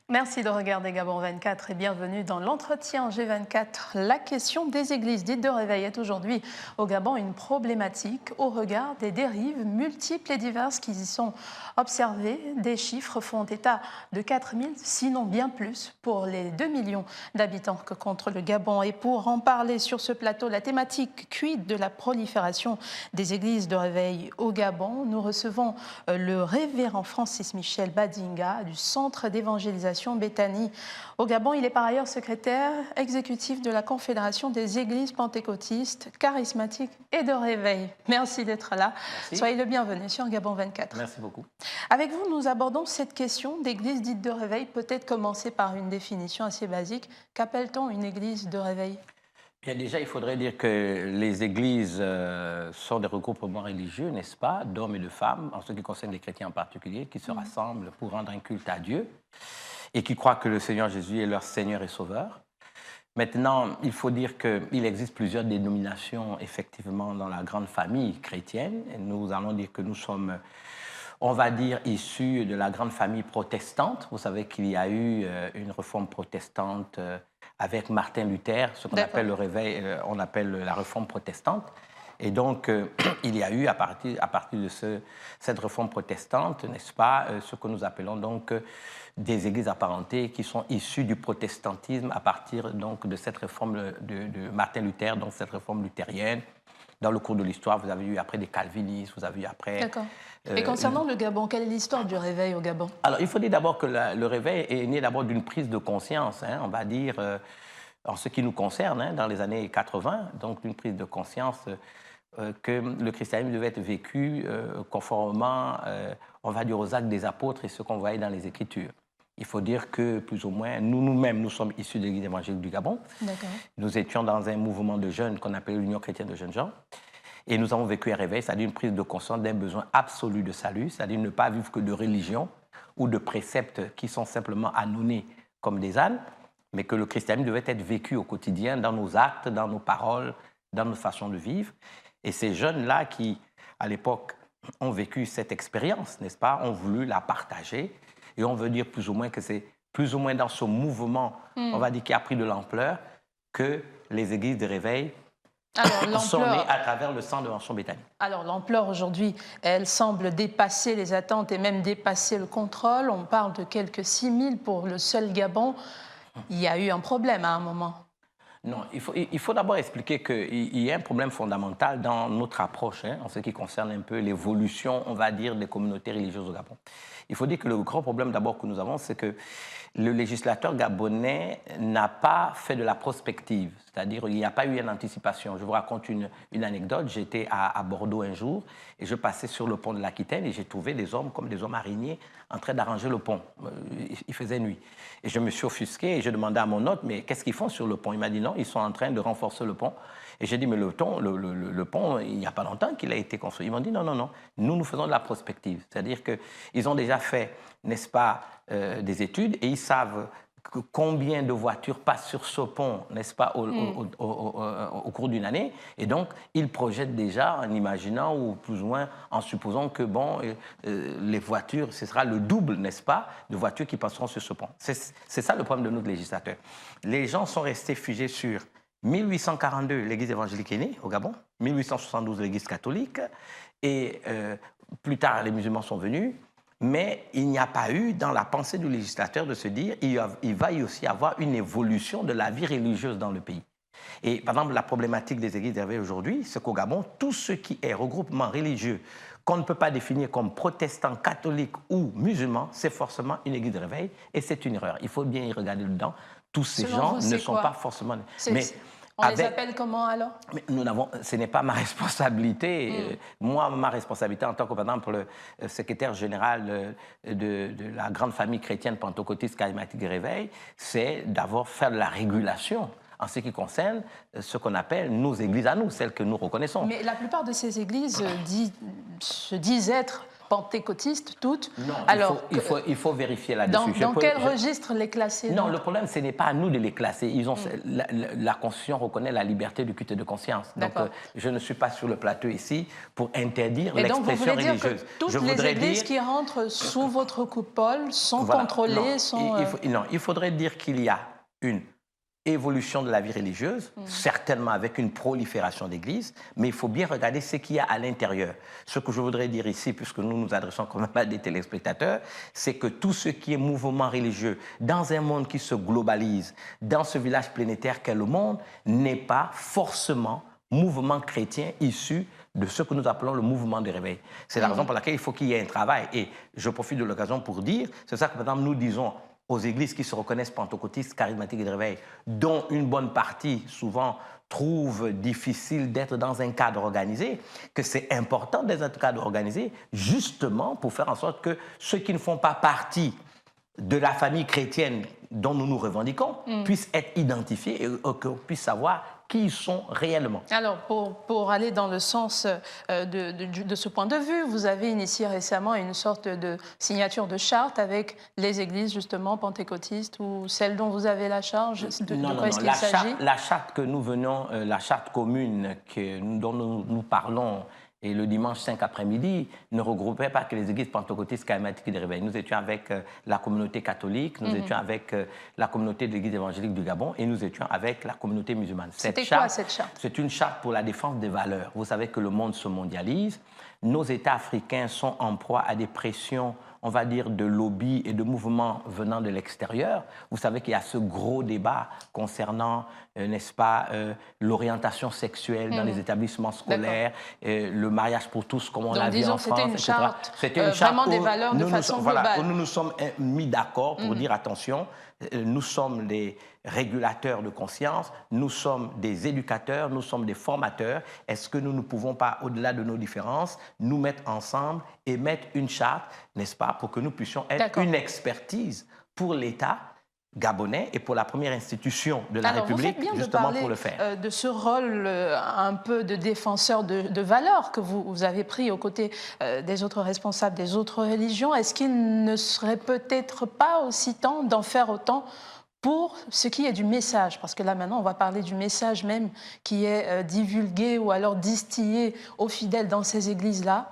Merci de regarder Gabon 24 et bienvenue dans l'entretien G24. La question des églises dites de réveil est aujourd'hui au Gabon une problématique au regard des dérives multiples et diverses qui y sont observées. Des chiffres font état de 4 000, sinon bien plus, pour les 2 millions d'habitants que compte le Gabon. Et pour en parler sur ce plateau, la thématique quid de la prolifération des églises de réveil au Gabon, nous recevons le révérend Francis Michel Badinga du Centre d'évangélisation Béthanie au Gabon. Il est par ailleurs secrétaire exécutif de la Confédération des églises pentecôtistes, charismatiques et de réveil. Merci d'être là. Merci. Soyez le bienvenu sur Gabon 24. Merci beaucoup. Avec vous, nous abordons cette question d'église dite de réveil. Peut-être commencer par une définition assez basique. Qu'appelle-t-on une église de réveil ? Bien, déjà, il faudrait dire que les églises sont des regroupements religieux, n'est-ce pas, d'hommes et de femmes, en ce qui concerne les chrétiens en particulier, qui se rassemblent pour rendre un culte à Dieu et qui croient que le Seigneur Jésus est leur Seigneur et Sauveur. Maintenant, il faut dire qu'il existe plusieurs dénominations, effectivement, dans la grande famille chrétienne. Et nous allons dire que nous sommes, on va dire, issus de la grande famille protestante. Vous savez qu'il y a eu une réforme protestante avec Martin Luther, ce qu'on appelle le réveil, on appelle la réforme protestante. Et donc, il y a eu, à partir de cette réforme protestante, n'est-ce pas, ce que nous appelons donc des églises apparentées qui sont issues du protestantisme à partir donc de cette réforme de Martin Luther, donc cette réforme luthérienne. Dans le cours de l'histoire, vous avez eu après des calvinistes, vous avez eu après... D'accord. Et concernant le Gabon, quelle est l'histoire du réveil au Gabon? Alors, il faut dire d'abord que le réveil est né d'abord d'une prise de conscience, on va dire, en ce qui nous concerne, dans les années 80, donc d'une prise de conscience que le christianisme devait être vécu conformément, on va dire, aux actes des apôtres et ce qu'on voyait dans les Écritures. Il faut dire que, plus ou moins, nous-mêmes, nous sommes issus de l'Église évangélique du Gabon. Nous étions dans un mouvement de jeunes qu'on appelait l'Union chrétienne de jeunes gens. Et nous avons vécu un réveil, c'est-à-dire une prise de conscience d'un besoin absolu de salut, c'est-à-dire ne pas vivre que de religion ou de préceptes qui sont simplement annonnés comme des ânes, mais que le christianisme devait être vécu au quotidien, dans nos actes, dans nos paroles, dans nos façons de vivre. Et ces jeunes-là qui, à l'époque, ont vécu cette expérience, n'est-ce pas, ont voulu la partager. Et on veut dire plus ou moins que c'est plus ou moins dans ce mouvement, on va dire, qui a pris de l'ampleur, que les églises de réveil sont nées à travers le centre d'évangélisation Béthanie. Alors l'ampleur aujourd'hui, elle semble dépasser les attentes et même dépasser le contrôle. On parle de quelques 6 000 pour le seul Gabon. Il y a eu un problème à un moment. Non, il faut d'abord expliquer qu'il y a un problème fondamental dans notre approche, en ce qui concerne un peu l'évolution, on va dire, des communautés religieuses au Gabon. Il faut dire que le grand problème d'abord que nous avons, c'est que le législateur gabonais n'a pas fait de la prospective, c'est-à-dire il n'y a pas eu une anticipation. Je vous raconte une anecdote. J'étais à Bordeaux un jour et je passais sur le pont de l'Aquitaine et j'ai trouvé des hommes comme des hommes araignées en train d'arranger le pont. Il faisait nuit. Et je me suis offusqué et je demandais à mon hôte, mais qu'est-ce qu'ils font sur le pont? Il m'a dit non, ils sont en train de renforcer le pont. Et j'ai dit, mais le pont, il n'y a pas longtemps qu'il a été construit. Ils m'ont dit, non, non, non, nous faisons de la prospective. C'est-à-dire qu'ils ont déjà fait, n'est-ce pas, des études et ils savent combien de voitures passent sur ce pont, n'est-ce pas, au cours d'une année. Et donc, ils projettent déjà en imaginant ou plus ou moins en supposant que, bon, les voitures, ce sera le double, n'est-ce pas, de voitures qui passeront sur ce pont. C'est ça le problème de notre législateur. Les gens sont restés figés sur 1842, l'Église évangélique est née au Gabon, 1872, l'Église catholique, et plus tard, les musulmans sont venus, mais il n'y a pas eu dans la pensée du législateur de se dire il va y aussi avoir une évolution de la vie religieuse dans le pays. Et par exemple, la problématique des églises de réveil aujourd'hui, c'est qu'au Gabon, tout ce qui est regroupement religieux qu'on ne peut pas définir comme protestant, catholique ou musulman, c'est forcément une église de réveil, et c'est une erreur. Il faut bien y regarder dedans. Tous ces gens ne sont pas forcément... On les appelle comment alors? Mais ce n'est pas ma responsabilité. Moi, ma responsabilité en tant que, par exemple, le secrétaire général de la grande famille chrétienne pentecôtiste charismatique et réveil, c'est d'avoir fait de la régulation en ce qui concerne ce qu'on appelle nos églises à nous, celles que nous reconnaissons. Mais la plupart de ces églises se disent être pentecôtistes, toutes. Non, Alors, il faut vérifier là-dessus. Dans quel registre les classer? Non, le problème, ce n'est pas à nous de les classer. La Constitution reconnaît la liberté du culte et de conscience. Donc, je ne suis pas sur le plateau ici pour interdire l'expression religieuse. Dire que toutes les églises qui rentrent sous votre coupole sont contrôlées, Non, il faudrait dire qu'il y a une évolution de la vie religieuse, certainement avec une prolifération d'églises, mais il faut bien regarder ce qu'il y a à l'intérieur. Ce que je voudrais dire ici, puisque nous nous adressons quand même à des téléspectateurs, c'est que tout ce qui est mouvement religieux, dans un monde qui se globalise, dans ce village planétaire qu'est le monde, n'est pas forcément mouvement chrétien issu de ce que nous appelons le mouvement de réveil. C'est la raison pour laquelle il faut qu'il y ait un travail. Et je profite de l'occasion pour dire, c'est ça que par exemple nous disons aux églises qui se reconnaissent pentecôtistes, charismatiques et de réveil, dont une bonne partie, souvent, trouve difficile d'être dans un cadre organisé, que c'est important d'être dans un cadre organisé, justement pour faire en sorte que ceux qui ne font pas partie de la famille chrétienne dont nous nous revendiquons puissent être identifiés et qu'on puisse savoir qui ils sont réellement. Alors, pour aller dans le sens de ce point de vue, vous avez initié récemment une sorte de signature de charte avec les églises, justement, pentecôtistes ou celles dont vous avez la charge. Non, la charte que nous venons, la charte commune dont nous parlons, et le dimanche 5 après-midi, ne regroupait pas que les églises pentecôtistes, charismatiques et de réveil. Nous étions avec la communauté catholique, nous étions avec la communauté de l'église évangélique du Gabon et nous étions avec la communauté musulmane. C'était quoi cette charte? C'est une charte pour la défense des valeurs. Vous savez que le monde se mondialise. Nos États africains sont en proie à des pressions, on va dire, de lobbies et de mouvements venant de l'extérieur. Vous savez qu'il y a ce gros débat concernant, n'est-ce pas, l'orientation sexuelle dans les établissements scolaires, le mariage pour tous, comme on l'a vu en France, etc. C'était une charte vraiment des valeurs de façon globale. Voilà, nous nous sommes mis d'accord pour dire, attention, nous sommes les régulateurs de conscience, nous sommes des éducateurs, nous sommes des formateurs. Est-ce que nous ne pouvons pas, au-delà de nos différences, nous mettre ensemble et mettre une charte, n'est-ce pas, pour que nous puissions être une expertise pour l'État gabonais et pour la première institution de la République, justement pour le faire. De ce rôle un peu de défenseur de valeurs que vous avez pris aux côtés des autres responsables des autres religions. Est-ce qu'il ne serait peut-être pas aussi temps d'en faire autant pour ce qui est du message? Parce que là, maintenant, on va parler du message même qui est divulgué ou alors distillé aux fidèles dans ces églises-là,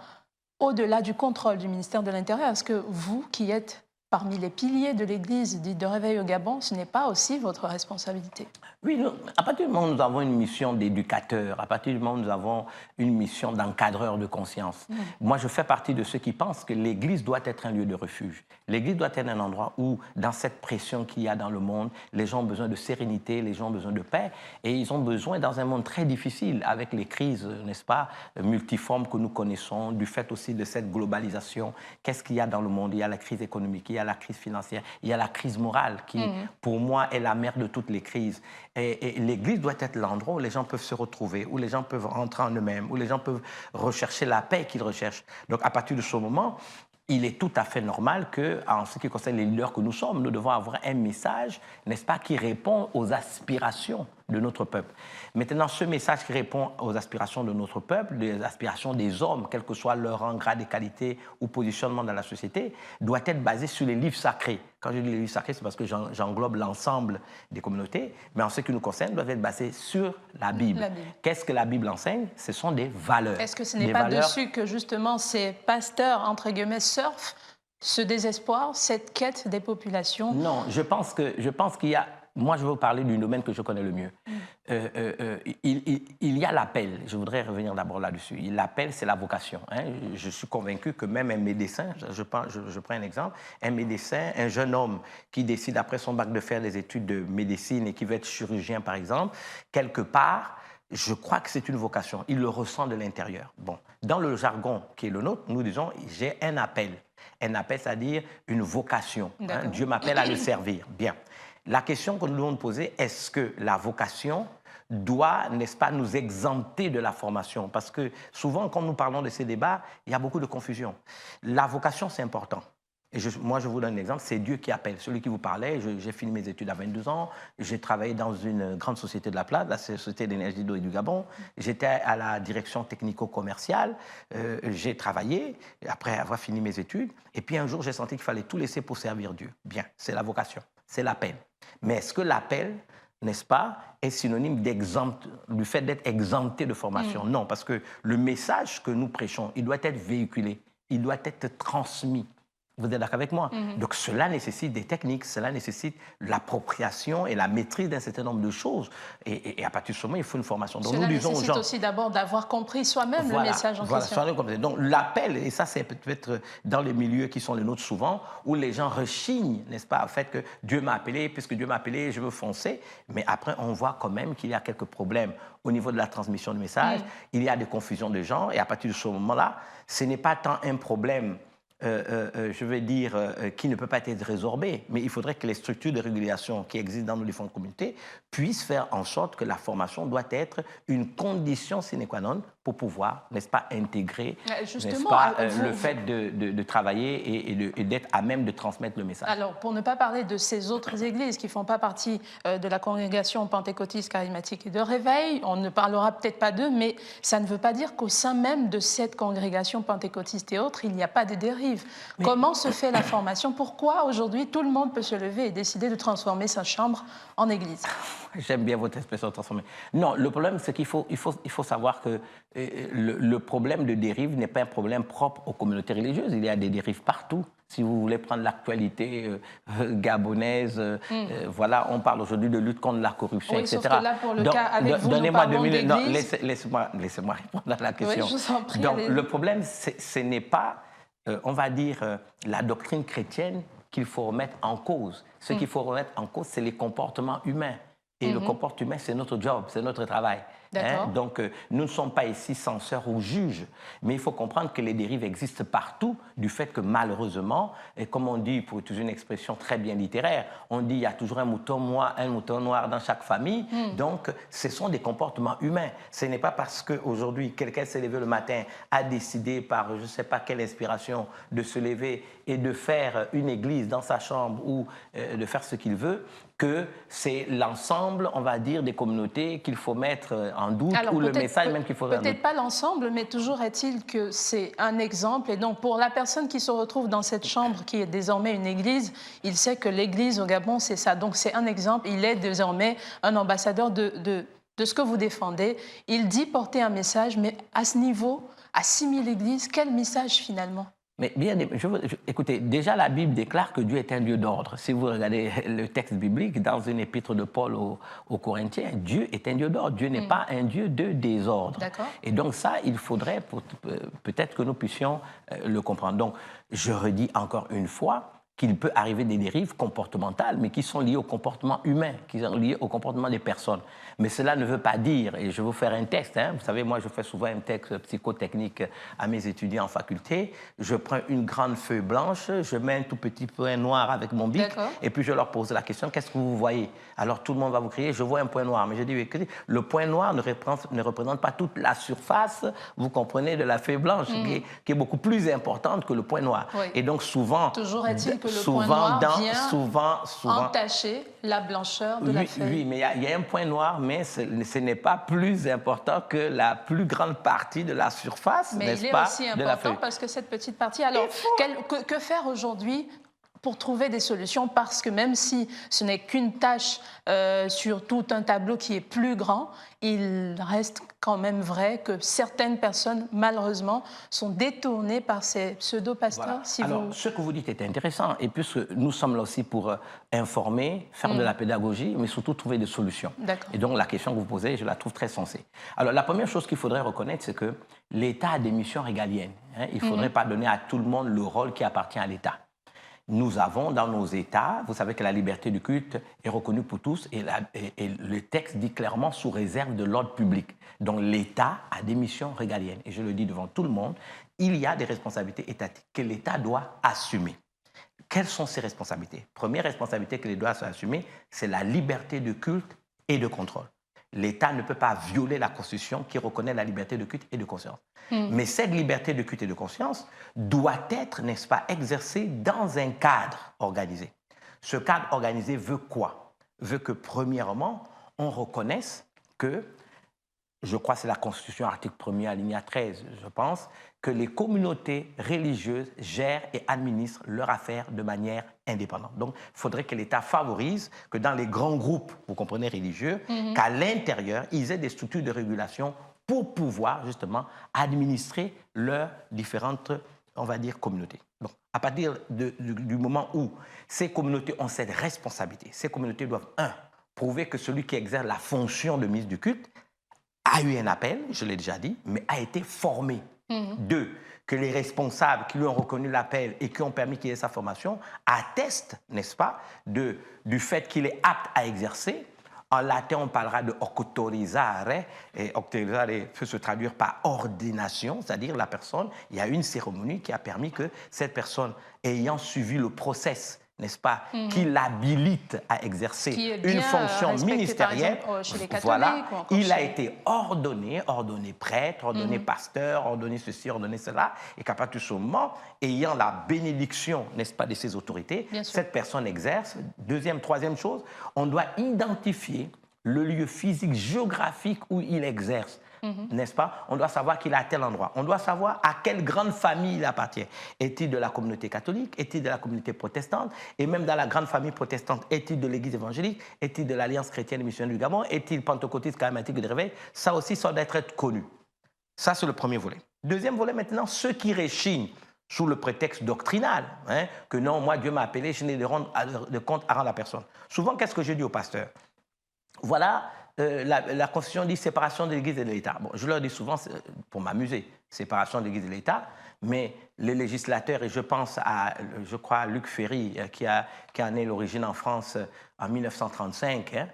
au-delà du contrôle du ministère de l'Intérieur. Est-ce que vous, qui êtes parmi les piliers de l'Église dite de réveil au Gabon, ce n'est pas aussi votre responsabilité? Oui, à partir du moment où nous avons une mission d'éducateur, à partir du moment où nous avons une mission d'encadreur de conscience, moi je fais partie de ceux qui pensent que l'Église doit être un lieu de refuge. L'Église doit être un endroit où, dans cette pression qu'il y a dans le monde, les gens ont besoin de sérénité, les gens ont besoin de paix, et ils ont besoin, dans un monde très difficile, avec les crises, n'est-ce pas, multiformes que nous connaissons, du fait aussi de cette globalisation, qu'est-ce qu'il y a dans le monde? Il y a la crise économique, il y a la crise financière, il y a la crise morale qui, pour moi, est la mère de toutes les crises. Et l'Église doit être l'endroit où les gens peuvent se retrouver, où les gens peuvent rentrer en eux-mêmes, où les gens peuvent rechercher la paix qu'ils recherchent. Donc, à partir de ce moment, il est tout à fait normal qu'en ce qui concerne les leaders que nous sommes, nous devons avoir un message, n'est-ce pas, qui répond aux aspirations de notre peuple. Maintenant, ce message qui répond aux aspirations de notre peuple, les aspirations des hommes, quel que soit leur rang, grade et qualité ou positionnement dans la société, doit être basé sur les livres sacrés. Quand je dis les livres sacrés, c'est parce que j'englobe l'ensemble des communautés, mais en ce qui nous concerne, doit être basé sur la Bible. Qu'est-ce que la Bible enseigne? Ce sont des valeurs. Est-ce que ce n'est pas dessus que justement ces pasteurs, entre guillemets, surfent ce désespoir, cette quête des populations? Non, je pense qu'il y a... Moi, je veux vous parler du domaine que je connais le mieux. Il y a l'appel. Je voudrais revenir d'abord là-dessus. L'appel, c'est la vocation. Hein. Je suis convaincu que même un médecin, je prends un exemple, un médecin, un jeune homme qui décide après son bac de faire des études de médecine et qui veut être chirurgien, par exemple, quelque part, je crois que c'est une vocation. Il le ressent de l'intérieur. Bon, dans le jargon qui est le nôtre, nous disons « j'ai un appel ». Un appel, c'est-à-dire une vocation. Hein. Dieu m'appelle à le servir. Bien. La question que nous devons nous poser, est-ce que la vocation doit, n'est-ce pas, nous exempter de la formation? Parce que souvent, quand nous parlons de ces débats, il y a beaucoup de confusion. La vocation, c'est important. Moi, je vous donne un exemple, c'est Dieu qui appelle. Celui qui vous parlait, j'ai fini mes études à 22 ans, j'ai travaillé dans une grande société de la place, la Société d'énergie d'eau et du Gabon. J'étais à la direction technico-commerciale, j'ai travaillé après avoir fini mes études. Et puis un jour, j'ai senti qu'il fallait tout laisser pour servir Dieu. Bien, c'est la vocation, c'est l'appel. Mais est-ce que l'appel, n'est-ce pas, est synonyme du fait d'être exempté de formation? Non, parce que le message que nous prêchons, il doit être véhiculé, il doit être transmis. Vous êtes d'accord avec moi? Donc cela nécessite des techniques, cela nécessite l'appropriation et la maîtrise d'un certain nombre de choses. Et à partir de ce moment, il faut une formation. Donc, cela nous disons aux nécessite gens, aussi d'abord d'avoir compris soi-même le message en question. Donc l'appel, et ça c'est peut-être dans les milieux qui sont les nôtres souvent, où les gens rechignent, n'est-ce pas, au fait que Dieu m'a appelé, puisque Dieu m'a appelé, je veux foncer. Mais après, on voit quand même qu'il y a quelques problèmes au niveau de la transmission du message. Il y a des confusions de gens. Et à partir de ce moment-là, ce n'est pas tant un problème je vais dire, qui ne peut pas être résorbé. Mais il faudrait que les structures de régulation qui existent dans nos différentes communautés puissent faire en sorte que la formation doit être une condition sine qua non pour pouvoir, n'est-ce pas, intégrer, n'est-ce pas, le fait de travailler et d'être à même de transmettre le message. Alors, pour ne pas parler de ces autres églises qui ne font pas partie de la congrégation pentecôtiste, charismatique et de réveil, on ne parlera peut-être pas d'eux, mais ça ne veut pas dire qu'au sein même de cette congrégation pentecôtiste et autres, il n'y a pas de dérive. Mais comment se fait la formation? Pourquoi aujourd'hui tout le monde peut se lever et décider de transformer sa chambre en église? J'aime bien votre expression transformer. Non, le problème, c'est qu'il faut savoir que le problème de dérive n'est pas un problème propre aux communautés religieuses. Il y a des dérives partout. Si vous voulez prendre l'actualité gabonaise, voilà, on parle aujourd'hui de lutte contre la corruption, oui, etc. Sauf que là, pour le cas avec vous, donnez-moi 2 minutes. Non, laissez-moi répondre à la question. Oui, je vous en prie. Donc, le problème, ce n'est pas, on va dire, la doctrine chrétienne qu'il faut remettre en cause. Ce qu'il faut remettre en cause, c'est les comportements humains. Et le comportement humain, c'est notre job, c'est notre travail. Donc, nous ne sommes pas ici censeurs ou juges, mais il faut comprendre que les dérives existent partout, du fait que malheureusement, et comme on dit, pour utiliser une expression très bien littéraire, on dit il y a toujours un mouton noir dans chaque famille. Donc, ce sont des comportements humains. Ce n'est pas parce qu'aujourd'hui, quelqu'un s'est levé le matin, a décidé par je ne sais pas quelle inspiration de se lever et de faire une église dans sa chambre ou de faire ce qu'il veut, que c'est l'ensemble, on va dire, des communautés qu'il faut mettre en doute. Alors, ou le message même qu'il faut mettre en doute. Peut-être pas l'ensemble, mais toujours est-il que c'est un exemple. Et donc, pour la personne qui se retrouve dans cette chambre, qui est désormais une église, il sait que l'église au Gabon, c'est ça. Donc, c'est un exemple. Il est désormais un ambassadeur de ce que vous défendez. Il dit porter un message, mais à ce niveau, à 6000 églises, quel message finalement ? Mais bien, écoutez, déjà la Bible déclare que Dieu est un Dieu d'ordre. Si vous regardez le texte biblique, dans une épître de Paul aux Corinthiens, Dieu est un Dieu d'ordre. Dieu n'est pas un Dieu de désordre. Et donc ça, il faudrait peut-être que nous puissions le comprendre. Donc, je redis encore une fois qu'il peut arriver des dérives comportementales, mais qui sont liées au comportement humain, qui sont liées au comportement des personnes. Mais cela ne veut pas dire, et je vais vous faire un texte, vous savez, moi je fais souvent un texte psychotechnique à mes étudiants en faculté, je prends une grande feuille blanche, je mets un tout petit point noir avec mon bic, et puis je leur pose la question, qu'est-ce que vous voyez? Alors tout le monde va vous crier, je vois un point noir, mais je dis, écoutez, le point noir ne représente pas toute la surface, vous comprenez, de la feuille blanche, qui est beaucoup plus importante que le point noir. Et donc souvent... Toujours est-il que le point noir vient entacher la blancheur de la feuille. Oui, mais il y a un point noir, mais ce n'est pas plus important que la plus grande partie de la surface, n'est-ce pas, mais il est aussi important parce que cette petite partie... Alors, que faire aujourd'hui pour trouver des solutions, parce que même si ce n'est qu'une tâche sur tout un tableau qui est plus grand, il reste quand même vrai que certaines personnes, malheureusement, sont détournées par ces pseudo-pasteurs. Voilà. Alors, ce que vous dites est intéressant, et puisque nous sommes là aussi pour informer, faire de la pédagogie, mais surtout trouver des solutions. Et donc, la question que vous posez, je la trouve très sensée. Alors, la première chose qu'il faudrait reconnaître, c'est que l'État a des missions régaliennes. Il ne faudrait pas donner à tout le monde le rôle qui appartient à l'État. Nous avons dans nos États, vous savez que la liberté du culte est reconnue pour tous et le texte dit clairement sous réserve de l'ordre public. Donc l'État a des missions régaliennes. Et je le dis devant tout le monde, il y a des responsabilités étatiques que l'État doit assumer. Quelles sont ces responsabilités? Première responsabilité que l'État doit assumer, c'est la liberté de culte et de contrôle. l'État ne peut pas violer la Constitution qui reconnaît la liberté de culte et de conscience. Mais cette liberté de culte et de conscience doit être, n'est-ce pas, exercée dans un cadre organisé. Ce cadre organisé veut quoi? Veut que, premièrement, on reconnaisse que, je crois que c'est la Constitution, article 1er, alinéa 13, je pense, que les communautés religieuses gèrent et administrent leurs affaires de manière indépendante. Donc, il faudrait que l'État favorise que dans les grands groupes, vous comprenez, religieux, qu'à l'intérieur, ils aient des structures de régulation pour pouvoir, justement, administrer leurs différentes, on va dire, communautés. Donc, à partir du moment où ces communautés ont cette responsabilité, ces communautés doivent, prouver que celui qui exerce la fonction de ministre du culte a eu un appel, je l'ai déjà dit, mais a été formé. 2, que les responsables qui lui ont reconnu l'appel et qui ont permis qu'il ait sa formation attestent, n'est-ce pas, du fait qu'il est apte à exercer. En latin, on parlera de auctorizzare, et auctorizzare peut se traduire par ordination, c'est-à-dire la personne, il y a une cérémonie qui a permis que cette personne, ayant suivi le process, n'est-ce pas, qui l'habilite à exercer une fonction ministérielle. Exemple, chez les catholiques, voilà, il a chez... été ordonné prêtre, ordonné pasteur, ordonné ceci, ordonné cela, et qu'à partir de ce moment, ayant la bénédiction, n'est-ce pas, de ses autorités, cette personne exerce. Deuxième, troisième chose, on doit identifier le lieu physique, géographique où il exerce. N'est-ce pas? On doit savoir qu'il est à tel endroit. On doit savoir à quelle grande famille il appartient. Est-il de la communauté catholique? Est-il de la communauté protestante? Et même dans la grande famille protestante, est-il de l'Église évangélique? Est-il de l'Alliance chrétienne et missionnaire du Gabon? Est-il pentecôtiste, charismatique de réveil? Ça aussi, ça doit être connu. Ça, c'est le premier volet. Deuxième volet, maintenant, ceux qui réchignent sous le prétexte doctrinal, que non, moi, Dieu m'a appelé, je n'ai de compte à rendre à personne. Souvent, qu'est-ce que je dis aux pasteurs? Voilà, la Constitution dit séparation de l'Église et de l'État. Bon, je leur dis souvent, pour m'amuser, séparation de l'Église et de l'État, mais les législateurs, et je pense à, je crois, Luc Ferry, qui en est l'origine en France en 1935,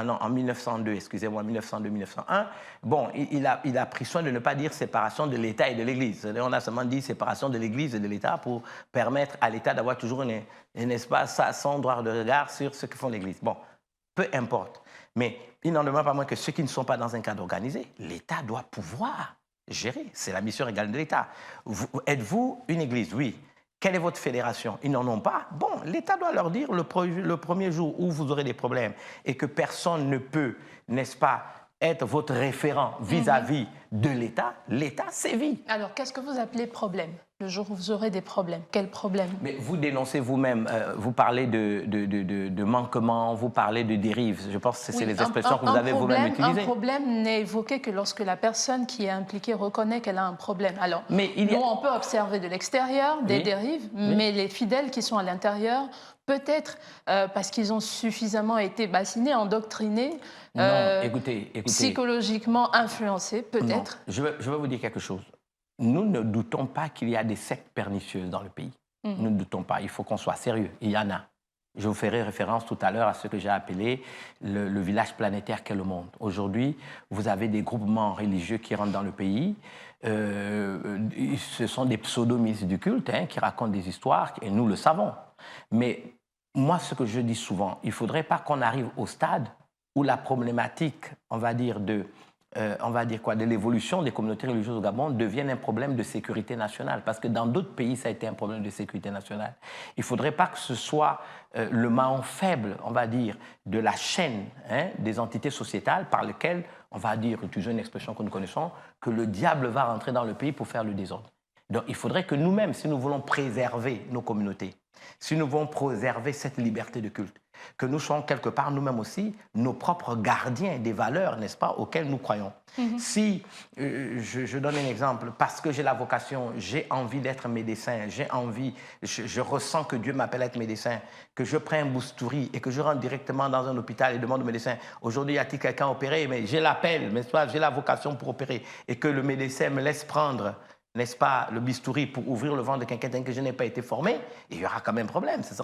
non, en 1902, excusez-moi, 1902-1901, bon, il a pris soin de ne pas dire séparation de l'État et de l'Église. On a seulement dit séparation de l'Église et de l'État pour permettre à l'État d'avoir toujours un espace, son droit de regard sur ce que font l'Église. Bon, peu importe. Mais il n'en demeure pas moins que ceux qui ne sont pas dans un cadre organisé, l'État doit pouvoir gérer. C'est la mission régalienne de l'État. Êtes-vous une église? Oui. Quelle est votre fédération? Ils n'en ont pas. Bon, l'État doit leur dire le premier jour où vous aurez des problèmes et que personne ne peut, n'est-ce pas, être votre référent vis-à-vis de l'État, l'État sévit. Alors, qu'est-ce que vous appelez problème? Le jour où vous aurez des problèmes, quels problèmes? Mais vous dénoncez vous-même, vous parlez de manquements, vous parlez de dérives. Je pense que c'est les expressions que vous avez vous-même utilisées. Un problème n'est évoqué que lorsque la personne qui est impliquée reconnaît qu'elle a un problème. Alors, on peut observer de l'extérieur des dérives, mais les fidèles qui sont à l'intérieur, peut-être parce qu'ils ont suffisamment été bassinés, endoctrinés, psychologiquement influencés, peut-être. Je veux vous dire quelque chose. Nous ne doutons pas qu'il y a des sectes pernicieuses dans le pays. Nous ne doutons pas. Il faut qu'on soit sérieux. Il y en a. Je vous ferai référence tout à l'heure à ce que j'ai appelé le village planétaire qu'est le monde. Aujourd'hui, vous avez des groupements religieux qui rentrent dans le pays. Ce sont des pseudo-ministres du culte qui racontent des histoires, et nous le savons. Mais moi, ce que je dis souvent, il ne faudrait pas qu'on arrive au stade où la problématique, on va dire, de l'évolution des communautés religieuses au Gabon devienne un problème de sécurité nationale. Parce que dans d'autres pays, ça a été un problème de sécurité nationale. Il ne faudrait pas que ce soit le maillon faible, on va dire, de la chaîne des entités sociétales par lesquelles, on va dire, utilisons une expression que nous connaissons, que le diable va rentrer dans le pays pour faire le désordre. Donc il faudrait que nous-mêmes, si nous voulons préserver nos communautés, si nous voulons préserver cette liberté de culte, que nous soyons quelque part nous-mêmes aussi nos propres gardiens des valeurs, n'est-ce pas, auxquelles nous croyons. Si, je donne un exemple, parce que j'ai la vocation, j'ai envie d'être médecin, je ressens que Dieu m'appelle à être médecin, que je prends un boustouri et que je rentre directement dans un hôpital et demande au médecin, aujourd'hui, y a-t-il quelqu'un opéré? Mais j'ai l'appel, n'est-ce pas, j'ai la vocation pour opérer, et que le médecin me laisse prendre, n'est-ce pas, le bistouri pour ouvrir le ventre de quelqu'un que je n'ai pas été formé, il y aura quand même un problème. Ce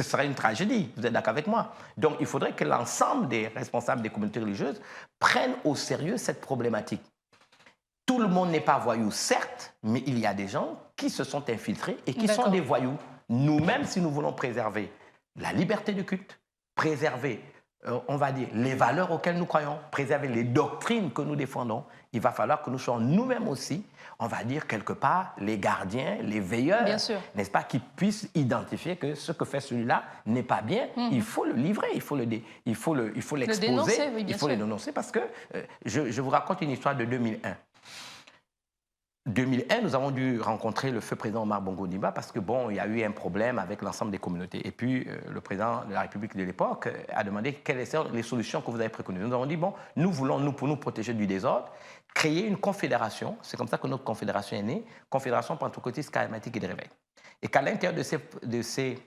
sera une tragédie. Vous êtes d'accord avec moi? Donc, il faudrait que l'ensemble des responsables des communautés religieuses prennent au sérieux cette problématique. Tout le monde n'est pas voyou, certes, mais il y a des gens qui se sont infiltrés et qui sont des voyous. Nous-mêmes, si nous voulons préserver la liberté de culte, préserver on va dire, les valeurs auxquelles nous croyons, préserver les doctrines que nous défendons, il va falloir que nous soyons nous-mêmes aussi, on va dire quelque part, les gardiens, les veilleurs, n'est-ce pas, qui puissent identifier que ce que fait celui-là n'est pas bien. Il faut le livrer, il faut l'exposer, oui, il faut le dénoncer parce que je vous raconte une histoire de 2001. 2001, nous avons dû rencontrer le feu président Omar Bongo Ondimba parce que, bon, il y a eu un problème avec l'ensemble des communautés. Et puis, le président de la République de l'époque a demandé quelles étaient les solutions que vous avez préconisées. Nous avons dit, bon, nous voulons, pour nous protéger du désordre, créer une confédération. C'est comme ça que notre confédération est née, Confédération pentecôtiste charismatique et de réveil. Et qu'à l'intérieur de ces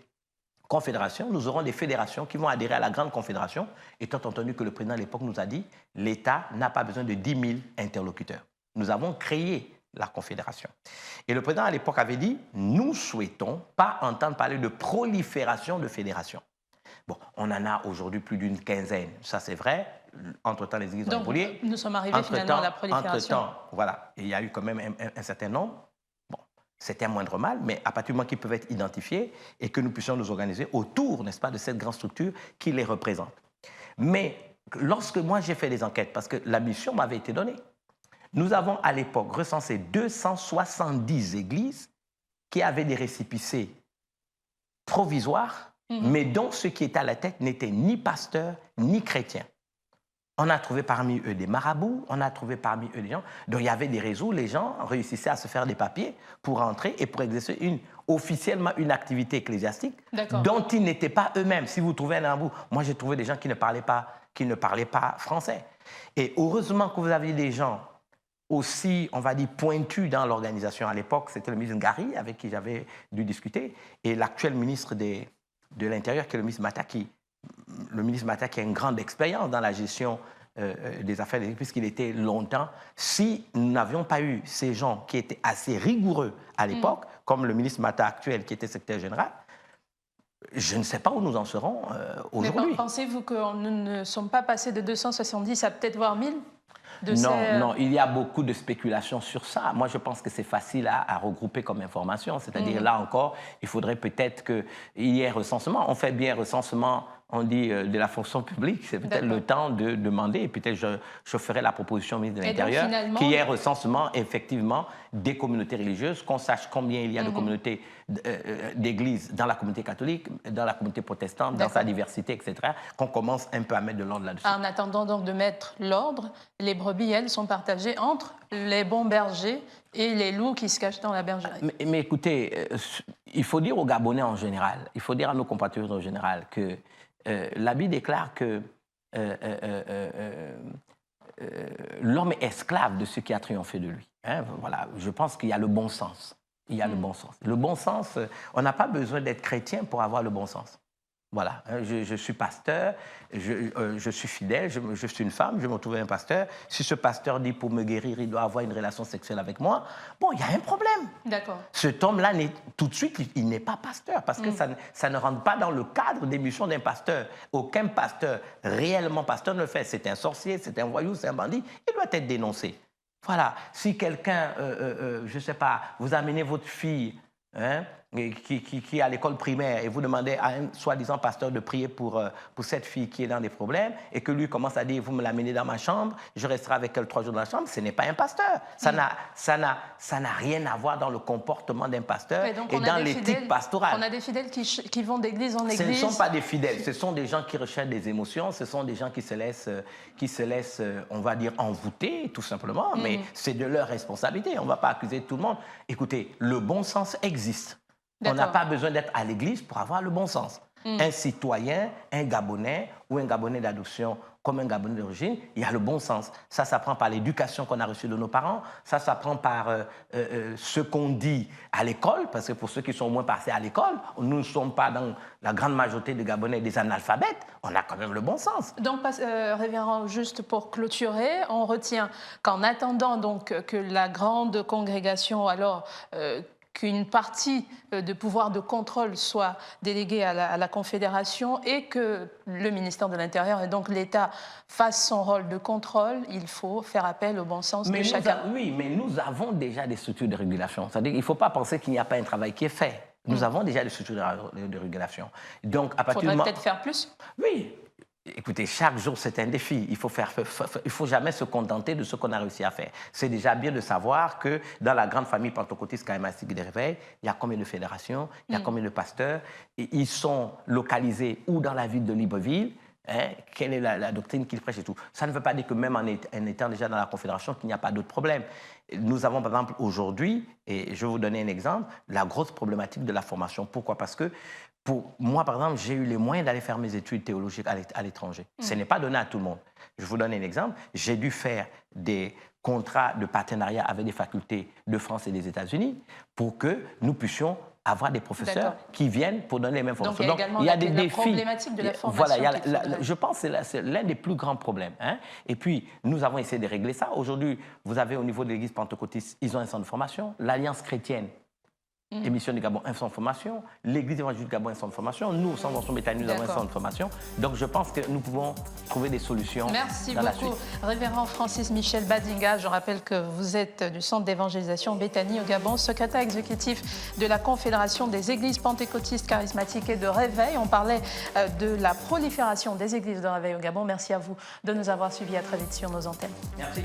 confédérations, nous aurons des fédérations qui vont adhérer à la grande confédération, étant entendu que le président à l'époque nous a dit, l'État n'a pas besoin de 10 000 interlocuteurs. Nous avons créé la Confédération. Et le président à l'époque avait dit, nous souhaitons pas entendre parler de prolifération de fédérations. Bon, on en a aujourd'hui plus d'une quinzaine, ça c'est vrai. Entre-temps, les églises ont évolué. Nous sommes arrivés finalement à la prolifération. Entre-temps, voilà, il y a eu quand même un certain nombre. Bon, c'était un moindre mal, mais à partir du moment qu'ils peuvent être identifiés et que nous puissions nous organiser autour, n'est-ce pas, de cette grande structure qui les représente. Mais lorsque moi j'ai fait des enquêtes, parce que la mission m'avait été donnée, nous avons à l'époque recensé 270 églises qui avaient des récépissés provisoires, mais dont ceux qui étaient à la tête n'étaient ni pasteurs ni chrétiens. On a trouvé parmi eux des marabouts, on a trouvé parmi eux des gens. Donc il y avait des réseaux où les gens réussissaient à se faire des papiers pour entrer et pour exercer officiellement une activité ecclésiastique dont ils n'étaient pas eux-mêmes. Si vous trouvez un marabout, moi j'ai trouvé des gens qui ne parlaient pas français. Et heureusement que vous aviez des gens aussi, on va dire, pointu dans l'organisation. À l'époque, c'était le ministre Ngari, avec qui j'avais dû discuter, et l'actuel ministre de l'Intérieur, qui est le ministre Mataki. Le ministre Mataki a une grande expérience dans la gestion des affaires, puisqu'il était longtemps. Si nous n'avions pas eu ces gens qui étaient assez rigoureux à l'époque, comme le ministre Mata actuel, qui était secrétaire général, je ne sais pas où nous en serons aujourd'hui. Mais pensez-vous que nous ne sommes pas passés de 270 à peut-être voire 1000 ? Non, il y a beaucoup de spéculations sur ça. Moi, je pense que c'est facile à regrouper comme information. C'est-à-dire, là encore, il faudrait peut-être qu'il y ait recensement. On fait bien recensement, on dit, de la fonction publique. C'est peut-être le temps de demander. Et peut-être je ferai la proposition au ministre de l'Intérieur qu'il y ait recensement, effectivement, des communautés religieuses, qu'on sache combien il y a de communautés d'églises dans la communauté catholique, dans la communauté protestante, dans sa diversité, etc., qu'on commence un peu à mettre de l'ordre là-dessus. En attendant donc de mettre l'ordre, les brebis, elles, sont partagées entre les bons bergers et les loups qui se cachent dans la bergerie. Mais écoutez, il faut dire aux Gabonais en général, il faut dire à nos compatriotes en général que la Bible déclare que l'homme est esclave de ce qui a triomphé de lui. Hein, voilà, je pense qu'il y a le bon sens. Il y a le bon sens. Le bon sens, on n'a pas besoin d'être chrétien pour avoir le bon sens. Voilà, je suis pasteur, je suis fidèle, je suis une femme, je me trouve un pasteur. Si ce pasteur dit pour me guérir, il doit avoir une relation sexuelle avec moi, bon, il y a un problème. D'accord. Cet homme-là, tout de suite, il n'est pas pasteur parce que ça ne rentre pas dans le cadre des missions d'un pasteur. Aucun pasteur, réellement pasteur, ne le fait. C'est un sorcier, c'est un voyou, c'est un bandit, il doit être dénoncé. Voilà, si quelqu'un, je ne sais pas, vous amenez votre fille qui est à l'école primaire et vous demandez à un soi-disant pasteur de prier pour cette fille qui est dans des problèmes et que lui commence à dire, vous me l'amenez dans ma chambre, je resterai avec elle 3 jours dans la chambre, ce n'est pas un pasteur. Ça n'a rien à voir dans le comportement d'un pasteur et dans l'éthique pastorale. On a des fidèles qui vont d'église en église. Ce ne sont pas des fidèles, ce sont des gens qui recherchent des émotions, ce sont des gens qui se laissent on va dire, envoûter, tout simplement, mais c'est de leur responsabilité. On ne va pas accuser tout le monde. Écoutez, le bon sens existe. On n'a pas besoin d'être à l'église pour avoir le bon sens. Un citoyen, un Gabonais ou un Gabonais d'adoption comme un Gabonais d'origine, il y a le bon sens. Ça s'apprend par l'éducation qu'on a reçue de nos parents, ça s'apprend par ce qu'on dit à l'école, parce que pour ceux qui sont au moins passés à l'école, nous ne sommes pas dans la grande majorité des Gabonais des analphabètes, on a quand même le bon sens. Donc, révérend, juste pour clôturer, on retient qu'en attendant donc que la grande congrégation, alors qu'une partie de pouvoir de contrôle soit déléguée à la Confédération et que le ministère de l'Intérieur et donc l'État fassent son rôle de contrôle, il faut faire appel au bon sens de chacun. Oui, mais nous avons déjà des structures de régulation. C'est-à-dire qu'il ne faut pas penser qu'il n'y a pas un travail qui est fait. Nous avons déjà des structures de régulation. Donc, à partir faudrait peut-être faire plus. Oui. Écoutez, chaque jour, c'est un défi. Il faut jamais se contenter de ce qu'on a réussi à faire. C'est déjà bien de savoir que dans la grande famille pentecôtiste charismatique des réveils, il y a combien de fédérations, il y a combien de pasteurs, et ils sont localisés où dans la ville de Libreville, hein, quelle est la doctrine qu'ils prêchent et tout. Ça ne veut pas dire que même en étant déjà dans la confédération, qu'il n'y a pas d'autres problèmes. Nous avons par exemple aujourd'hui, et je vais vous donner un exemple, la grosse problématique de la formation. Pourquoi? Parce que pour moi, par exemple, j'ai eu les moyens d'aller faire mes études théologiques à l'étranger. Ce n'est pas donné à tout le monde. Je vous donne un exemple. J'ai dû faire des contrats de partenariat avec des facultés de France et des États-Unis pour que nous puissions avoir des professeurs qui viennent pour donner les mêmes formations. Donc, il y a également la problématique de la formation. Voilà, je pense que c'est l'un des plus grands problèmes. Hein. Et puis, nous avons essayé de régler ça. Aujourd'hui, vous avez au niveau de l'Église pentecôtiste, ils ont un centre de formation. L'Alliance chrétienne, Émission du Gabon, un centre de formation. L'Église évangélique du Gabon, un centre de formation. Nous, au Centre d'Enseignement Béthanie, nous avons un centre de formation. Donc, je pense que nous pouvons trouver des solutions. Merci dans la beaucoup, suite. Révérend Francis Michel Badinga. Je rappelle que vous êtes du Centre d'évangélisation Béthanie au Gabon, secrétaire exécutif de la Confédération des Églises pentecôtistes charismatiques et de réveil. On parlait de la prolifération des églises de réveil au Gabon. Merci à vous de nous avoir suivis. À très vite sur nos antennes. Merci.